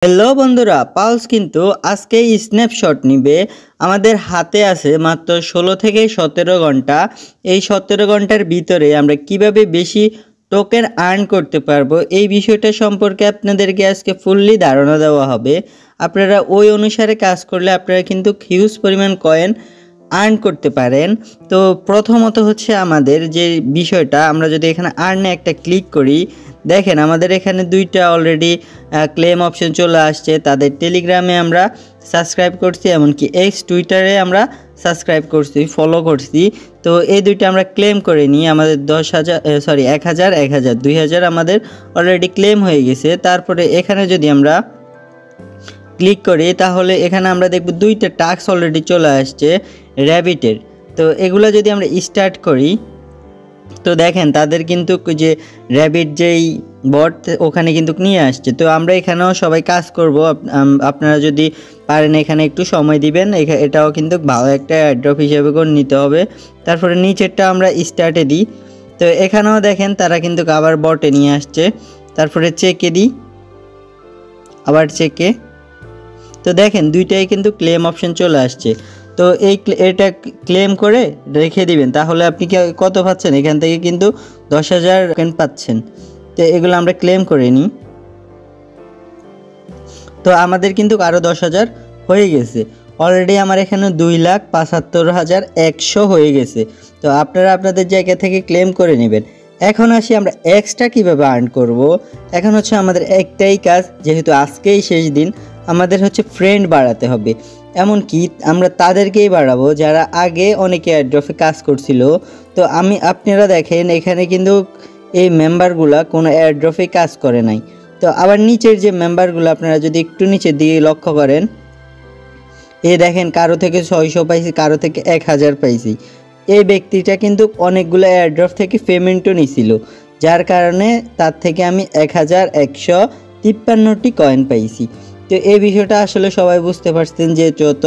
Hello বন্ধুরা, pulse কিন্তু আজকে স্ন্যাপশট নিবে। আমাদের হাতে আছে মাত্র 16 থেকে 17 ঘন্টা। এই 17 ঘন্টার ভিতরে আমরা কিভাবে বেশি টোকেন আর্ন করতে পারবো এই বিষয়টা সম্পর্কে আপনাদেরকে আজকে ফুললি ধারণা দেওয়া হবে। আপনারা ওই অনুসারে কাজ করলে আপনারা কিন্তু হিউজ পরিমাণ কয়েন আর্ন করতে পারেন। তো প্রথমত হচ্ছে আমাদের যে বিষয়টা, আমরা যদি এখানে আর্নে একটা ক্লিক করি, দেখেন আমাদের এখানে দুইটা অলরেডি ক্লেম অপশন চলে আসছে। তাদের টেলিগ্রামে আমরা সাবস্ক্রাইব করছি, এমনকি এক্স টুইটারে আমরা সাবস্ক্রাইব করছি, ফলো করছি। তো এই দুইটা আমরা ক্লেম করে নিই। আমাদের 10,000 2000 আমাদের অলরেডি ক্লেম হয়ে গেছে। তারপরে এখানে যদি আমরা ক্লিক করি তাহলে এখানে আমরা দেখব দুইটা টাস্ক অলরেডি চলে আসছে র্যাবিটের। তো এগুলো যদি আমরা স্টার্ট করি তো দেখেন তাদের কিন্তু যে র্যাবিট যেই বট ওখানে কিন্তু নিয়ে আসছে। তো আমরা এখানেও সবাই কাজ করব। আপনারা যদি পারেন এখানে একটু সময় দিবেন, এটাও কিন্তু ভালো একটা অ্যাড্রপ হিসেবে করে নিতে হবে। তারপরে নিচেরটা আমরা স্টার্টে দিই। তো এখানেও দেখেন তারা কিন্তু আবার বটে নিয়ে আসছে। তারপরে চেকে দিই, আবার চেকে। তো দেখেন দুইটাই কিন্তু ক্লেম অপশন চলে আসছে। তো এটা ক্লেম করে রেখে দিবেন, তাহলে আপনি কত পাচ্ছেন এখান থেকে কিন্তু 10,000 টোকেন পাচ্ছেন। তো এগুলো আমরা ক্লেম করে নিই। তো আমাদের কিন্তু আরও 10,000 হয়ে গেছে অলরেডি। আমার এখানে 2,75,100 হয়ে গেছে। তো আপনারা আপনাদের জায়গা থেকে ক্লেম করে নেবেন। এখন আসি আমরা এক্সট্রা কীভাবে আর্ন করব। এখন হচ্ছে আমাদের একটাই কাজ, যেহেতু আজকেই শেষ দিন, আমাদের হচ্ছে ফ্রেন্ড বাড়াতে হবে। এমনকি আমরা তাদেরকেই বাড়াবো যারা আগে অনেকে এয়ারড্রপে কাজ করছিল। তো আপনারা দেখেন এখানে কিন্তু এই মেম্বারগুলা কোনো এয়ারড্রপে কাজ করে নাই। তো আবার নিচের যে মেম্বারগুলো আপনারা যদি একটু নিচের দিকে লক্ষ্য করেন, এই দেখেন কারো থেকে 600 পাইছি, কারো থেকে 1000 পাইছি। এই ব্যক্তিটা কিন্তু অনেকগুলো এয়ারড্রপ থেকে পেমেন্টও নিছিল, যার কারণে তার থেকে আমি 1153টি কয়েন পাইছি। তো এই বিষয়টা আসলে সবাই বুঝতে পারছেন যে যত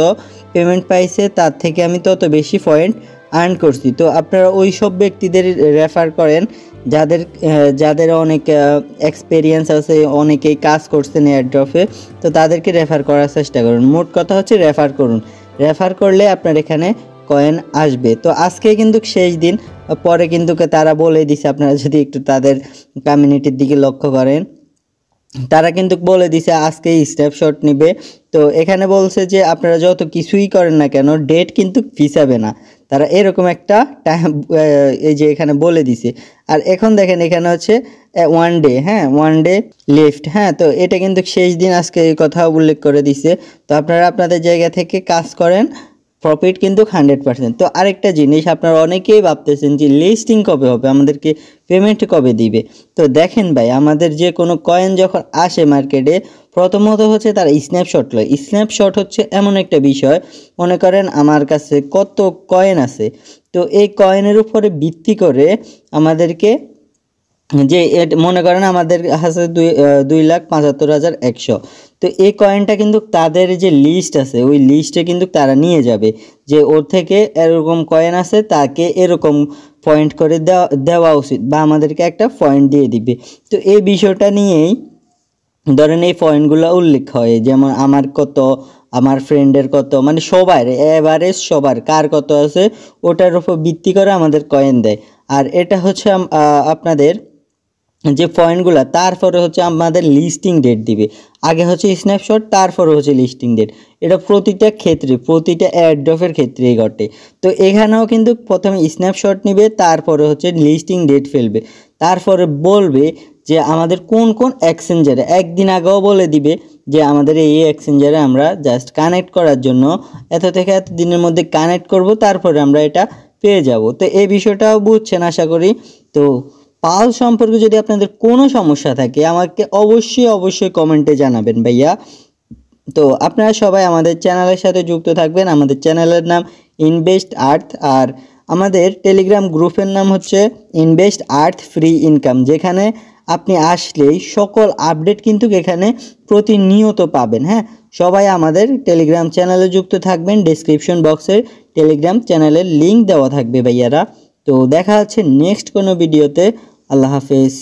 পেমেন্ট পাইছে তার থেকে আমি তত বেশি পয়েন্ট আর্ন করছি। তো আপনারা ওই সব ব্যক্তিদের রেফার করেন যাদের অনেক এক্সপিরিয়েন্স আছে, অনেকেই কাজ করছেন এয়ারড্রপে। তো তাদেরকে রেফার করার চেষ্টা করুন। মোট কথা হচ্ছে রেফার করুন। রেফার করলে আপনার এখানে কয়েন আসবে। তো আজকে কিন্তু শেষ দিন, পরে কিন্তু তারা বলে দিছে, আপনারা যদি একটু তাদের কমিউনিটির দিকে লক্ষ্য করেন, তারা কিন্তু বলে দিছে আজকে স্ন্যাপশট নিবে। তো এখানে বলছে যে আপনারা যত কিছুই করেন না কেন ডেট কিন্তু পিছাবে না। তারা এরকম একটা টাইম এই যে এখানে বলে দিছে। আর এখন দেখেন এখানে হচ্ছে 1 ডে, হ্যাঁ 1 ডে লেফট, হ্যাঁ। তো এটা কিন্তু শেষ দিন আজকে এই কথা উল্লেখ করে দিছে। তো আপনারা আপনাদের জায়গা থেকে কাজ করেন, প্রফিট কিন্তু 100%। তো আরেকটা জিনিস, আপনারা অনেকেই ভাবতেছেন যে লিস্টিং কবে হবে, আমাদেরকে পেমেন্ট কবে দিবে। তো দেখেন ভাই, আমাদের যে কোনো কয়েন যখন আসে মার্কেটে, প্রথমত হচ্ছে তারা স্ন্যাপশট লয়। স্ন্যাপশট হচ্ছে এমন একটা বিষয়, মনে করেন আমার কাছে কত কয়েন আছে, তো এই কয়েনের উপরে ভিত্তি করে আমাদেরকে যে মনে করেন আমাদের আছে 2,75,100। তো এই কয়েনটা কিন্তু তাদের যে লিস্ট আছে ওই লিস্টে কিন্তু তারা নিয়ে যাবে যে ওর থেকে এরকম কয়েন আছে, তাকে এরকম পয়েন্ট করে দেওয়া উচিত, বা আমাদেরকে একটা পয়েন্ট দিয়ে দিবে। তো এই বিষয়টা নিয়েই ধরেন এই পয়েন্টগুলো উল্লেখ হয়, যেমন আমার কত, আমার ফ্রেন্ডের কত, মানে সবার এভারেজ সবার কার কত আছে ওটার উপর ভিত্তি করে আমাদের কয়েন দেয়। আর এটা হচ্ছে আপনাদের যে পয়েন্টগুলো, তারপরে হচ্ছে আমাদের লিস্টিং ডেট দিবে। আগে হচ্ছে স্ন্যাপশট, তারপরে হচ্ছে লিস্টিং ডেট। এটা প্রতিটা ক্ষেত্রে, প্রতিটা এয়ারড্রপের ক্ষেত্রেই ঘটে। তো এখানেও কিন্তু প্রথমে স্ন্যাপশট নেবে, তারপরে হচ্ছে লিস্টিং ডেট ফেলবে, তারপরে বলবে যে আমাদের কোন কোন এক্সচেঞ্জারে, একদিন আগেও বলে দিবে যে আমাদের এই এক্সচেঞ্জারে আমরা জাস্ট কানেক্ট করার জন্য এত থেকে এত দিনের মধ্যে কানেক্ট করব, তারপরে আমরা এটা পেয়ে যাব। তো এই বিষয়টাও বুঝছেন আশা করি। তো পাল সম্পর্কে যদি আপনাদের কোনো সমস্যা থাকে আমাকে অবশ্যই কমেন্টে জানাবেন ভাইয়া। তো আপনারা সবাই আমাদের চ্যানেলের সাথে যুক্ত থাকবেন। আমাদের চ্যানেলের নাম ইনভেস্ট আর্থ, আর আমাদের টেলিগ্রাম গ্রুপের নাম হচ্ছে ইনভেস্ট আর্থ ফ্রি ইনকাম, যেখানে আপনি আসলেই সকল আপডেট কিন্তু এখানে প্রতিনিয়ত পাবেন। হ্যাঁ, সবাই আমাদের টেলিগ্রাম চ্যানেলে যুক্ত থাকবেন। ডেসক্রিপশন বক্সে টেলিগ্রাম চ্যানেলের লিঙ্ক দেওয়া থাকবে ভাইয়ারা। তো দেখা হচ্ছে নেক্সট কোনো ভিডিওতে। আল্লাহ হাফেজ।